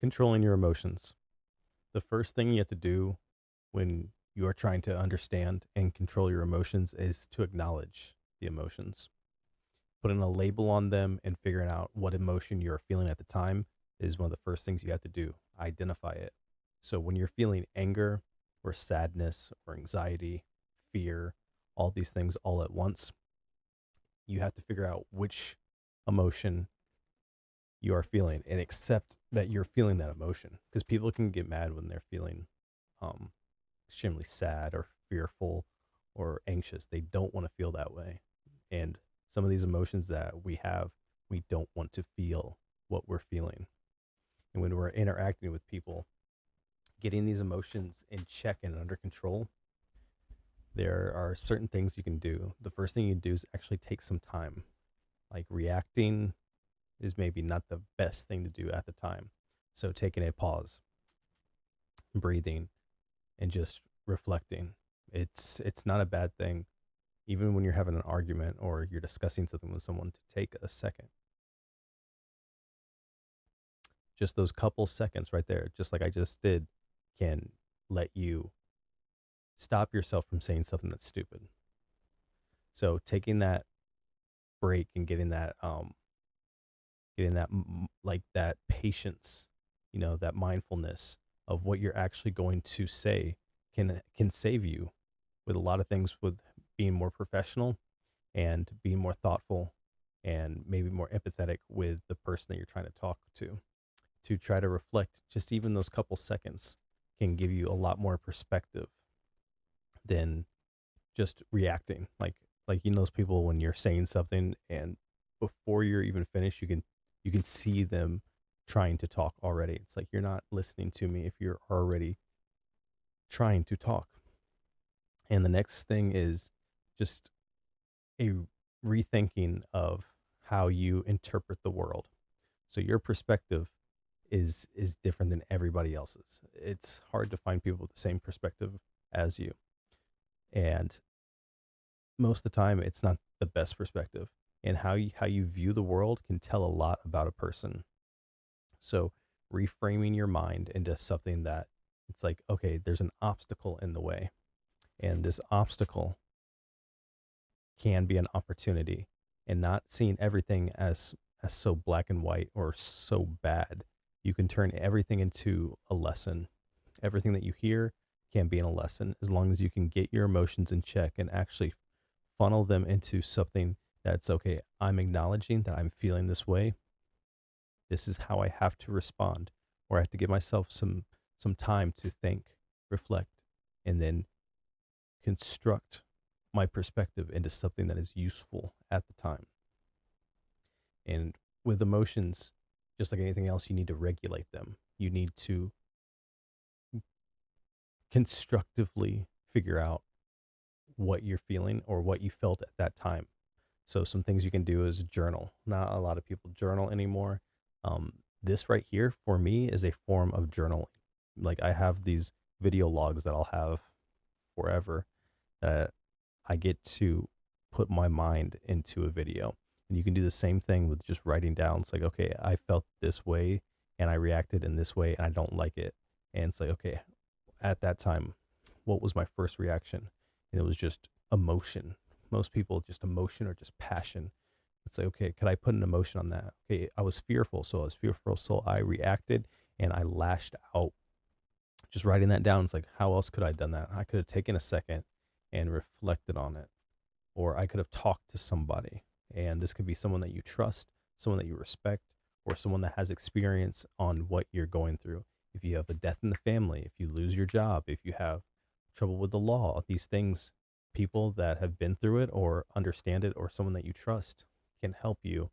Controlling your emotions. The first thing you have to do when you are trying to understand and control your emotions is to acknowledge the emotions. Putting a label on them and figuring out what emotion you're feeling at the time is one of the first things you have to do. Identify it. So when you're feeling anger or sadness or anxiety, fear, all these things all at once, you have to figure out which emotion you are feeling and accept that you're feeling that emotion, because people can get mad when they're feeling um extremely sad or fearful or anxious. They don't want to feel that way. And some of these emotions that we have, we don't want to feel what we're feeling. And when we're interacting with people, getting these emotions in check and under control, there are certain things you can do. The first thing you do is actually take some time. Like, reacting is maybe not the best thing to do at the time. So taking a pause, breathing, and just reflecting. It's not a bad thing, even when you're having an argument or you're discussing something with someone, to take a second. Just those couple seconds right there, just like I just did, can let you stop yourself from saying something that's stupid. So taking that break and getting that like that patience, that mindfulness of what you're actually going to say can save you with a lot of things, with being more professional and being more thoughtful and maybe more empathetic with the person that you're trying to talk to try to reflect. Just even those couple seconds can give you a lot more perspective than just reacting. Those people, when you're saying something and before you're even finished, you can see them trying to talk already. It's like, you're not listening to me if you're already trying to talk. And the next thing is just a rethinking of how you interpret the world. So your perspective is different than everybody else's. It's hard to find people with the same perspective as you. And most of the time it's not the best perspective. And how you view the world can tell a lot about a person. So reframing your mind into something that, it's like, okay, there's an obstacle in the way, and this obstacle can be an opportunity, and not seeing everything as so black and white or so bad. You can turn everything into a lesson. Everything that you hear can be in a lesson, as long as you can get your emotions in check and actually funnel them into something that's okay. I'm acknowledging that I'm feeling this way. This is how I have to respond, or I have to give myself some time to think, reflect, and then construct my perspective into something that is useful at the time. And with emotions, just like anything else, you need to regulate them. You need to constructively figure out what you're feeling or what you felt at that time. So some things you can do is journal. Not a lot of people journal anymore. This right here for me is a form of journaling. Like, I have these video logs that I'll have forever, that I get to put my mind into a video. And you can do the same thing with just writing down. It's like, okay, I felt this way and I reacted in this way and I don't like it. And it's like, okay, at that time, what was my first reaction? And it was just emotion. Most people, just emotion or just passion. It's like, okay, could I put an emotion on that? Okay, I was fearful. So I was fearful. So I reacted and I lashed out. Just writing that down, it's like, how else could I have done that? I could have taken a second and reflected on it. Or I could have talked to somebody. And this could be someone that you trust, someone that you respect, or someone that has experience on what you're going through. If you have a death in the family, if you lose your job, if you have trouble with the law, these things, people that have been through it or understand it, or someone that you trust, can help you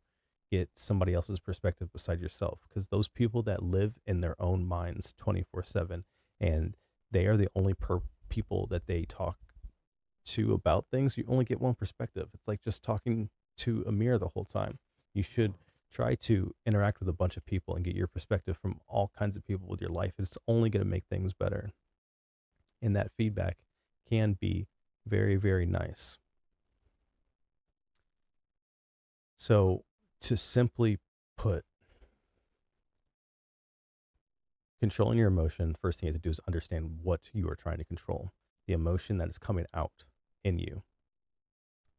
get somebody else's perspective beside yourself. Because those people that live in their own minds 24/7, and they are the only people that they talk to about things, you only get one perspective. It's like just talking to a mirror the whole time. You should try to interact with a bunch of people and get your perspective from all kinds of people with your life. It's only going to make things better. And that feedback can be very, very nice. So, to simply put, controlling your emotion, first thing you have to do is understand what you are trying to control, the emotion that is coming out in you.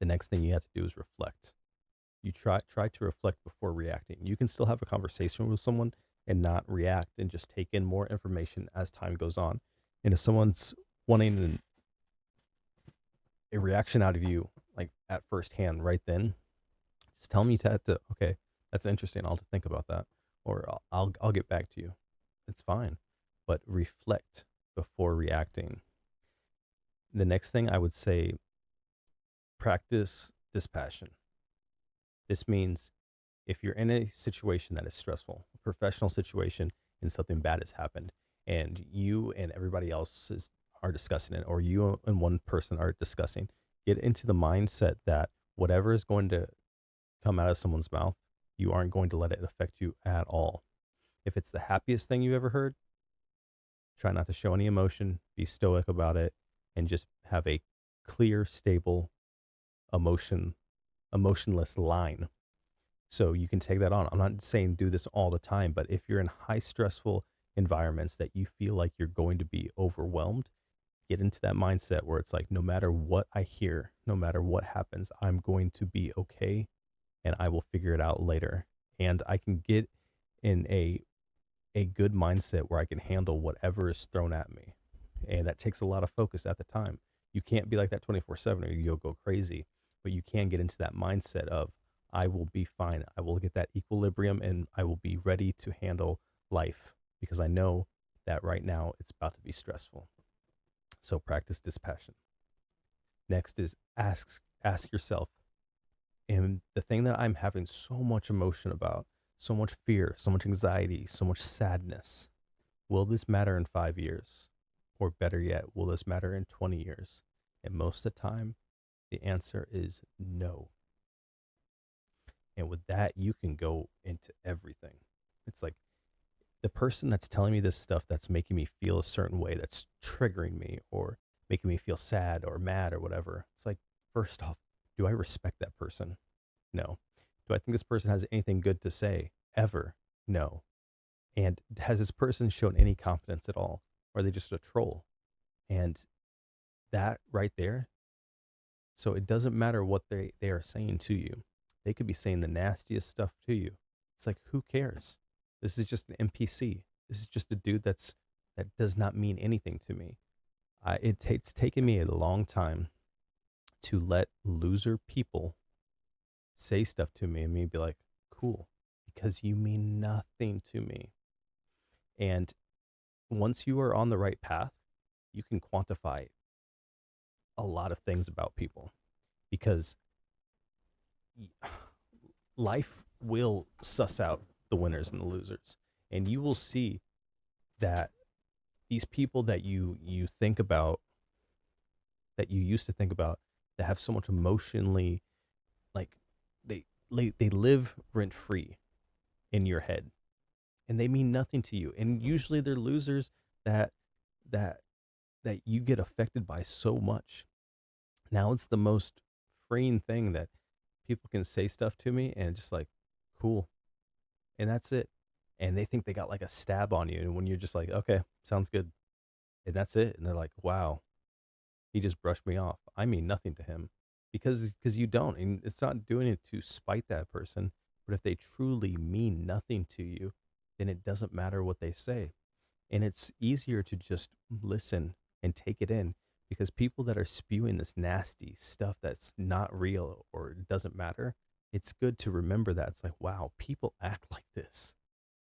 The next thing you have to do is reflect. You try to reflect before reacting. You can still have a conversation with someone and not react and just take in more information as time goes on. And if someone's wanting a reaction out of you, like at first hand, right then, just tell me to okay, that's interesting. I'll think about that, or I'll get back to you. It's fine, but reflect before reacting. The next thing I would say, practice dispassion. This means if you're in a situation that is stressful, a professional situation, and something bad has happened, and you and everybody else are discussing it, or you and one person are discussing, get into the mindset that whatever is going to come out of someone's mouth, you aren't going to let it affect you at all. If it's the happiest thing you've ever heard, try not to show any emotion, be stoic about it, and just have a clear, stable, emotion, emotionless line. So you can take that on. I'm not saying do this all the time, but if you're in high stressful environments that you feel like you're going to be overwhelmed, get into that mindset where it's like, no matter what I hear, no matter what happens, I'm going to be okay and I will figure it out later. And I can get in a good mindset where I can handle whatever is thrown at me. And that takes a lot of focus at the time. You can't be like that 24/7 or you'll go crazy, but you can get into that mindset of, I will be fine. I will get that equilibrium and I will be ready to handle life because I know that right now it's about to be stressful. So practice dispassion. Next is ask yourself, and the thing that I'm having so much emotion about, so much fear, so much anxiety, so much sadness, will this matter in 5 years? Or better yet, will this matter in 20 years? And most of the time, the answer is no. And with that, you can go into everything. It's like the person that's telling me this stuff that's making me feel a certain way, that's triggering me or making me feel sad or mad or whatever. It's like, first off, do I respect that person? No. Do I think this person has anything good to say ever? No. And has this person shown any confidence at all? Or are they just a troll? And that right there, so it doesn't matter what they are saying to you. They could be saying the nastiest stuff to you. It's like, who cares? This is just an NPC. This is just a dude that does not mean anything to me. It's taken me a long time to let loser people say stuff to me and me be like, cool, because you mean nothing to me. And once you are on the right path, you can quantify a lot of things about people because life will suss out the winners and the losers. And you will see that these people that you think about, that you used to think about, that have so much emotionally, like they live rent free in your head and they mean nothing to you. And usually they're losers that that that you get affected by so much. Now it's the most freeing thing that people can say stuff to me and just like, cool. And that's it. And they think they got like a stab on you. And when you're just like, okay, sounds good. And that's it. And they're like, wow, he just brushed me off. I mean nothing to him because you don't. And it's not doing it to spite that person. But if they truly mean nothing to you, then it doesn't matter what they say. And it's easier to just listen and take it in because people that are spewing this nasty stuff that's not real or doesn't matter, it's good to remember that. It's like, wow, people act like this.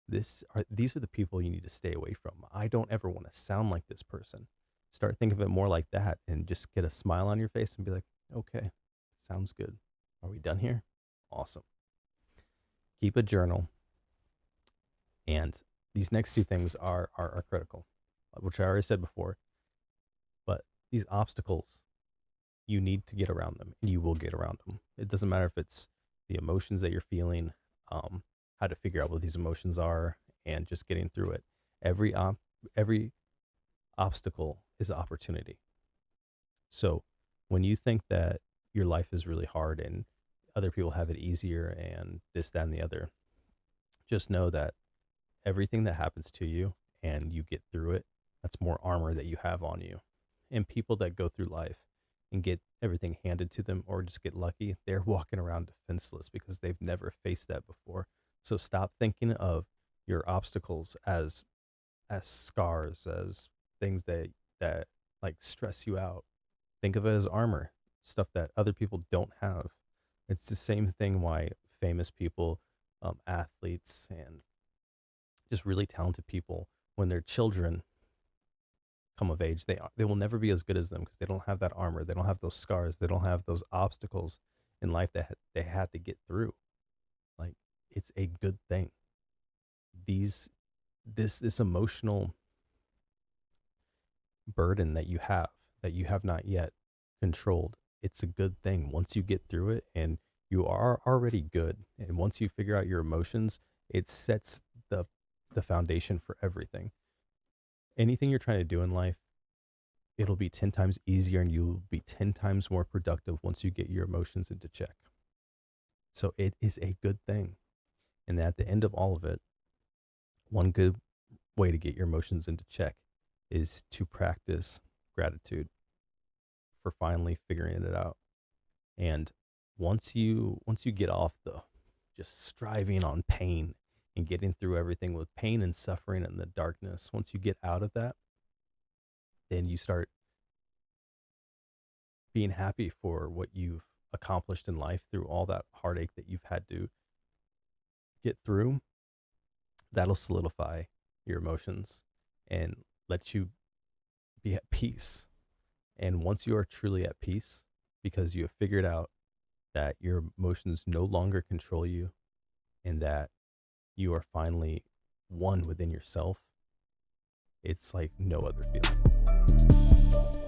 These are the people you need to stay away from. I don't ever want to sound like this person. Start thinking of it more like that and just get a smile on your face and be like, okay, sounds good. Are we done here? Awesome. Keep a journal. And these next two things are critical, which I already said before. But these obstacles, you need to get around them and you will get around them. It doesn't matter if it's the emotions that you're feeling, how to figure out what these emotions are and just getting through it. Every obstacle is an opportunity. So when you think that your life is really hard and other people have it easier and this, that, and the other, just know that everything that happens to you and you get through it, that's more armor that you have on you. And people that go through life and get everything handed to them or just get lucky, they're walking around defenseless because they've never faced that before. So stop thinking of your obstacles as scars, as things that like stress you out. Think of it as armor, stuff that other people don't have. It's the same thing why famous people, athletes, and just really talented people, when their children come of age, they will never be as good as them because they don't have that armor. They don't have those scars. They don't have those obstacles in life that they had to get through. Like, it's a good thing. These this emotional burden that you have not yet controlled, it's a good thing once you get through it, and you are already good. And once you figure out your emotions, it sets the foundation for everything. Anything you're trying to do in life, it'll be 10 times easier and you'll be 10 times more productive once you get your emotions into check. So it is a good thing. And at the end of all of it, one good way to get your emotions into check is to practice gratitude for finally figuring it out. And once you get off the just striving on pain and getting through everything with pain and suffering and the darkness, once you get out of that, then you start being happy for what you've accomplished in life through all that heartache that you've had to get through. That'll solidify your emotions and let you be at peace. And once you are truly at peace, because you have figured out that your emotions no longer control you and that you are finally one within yourself, it's like no other feeling.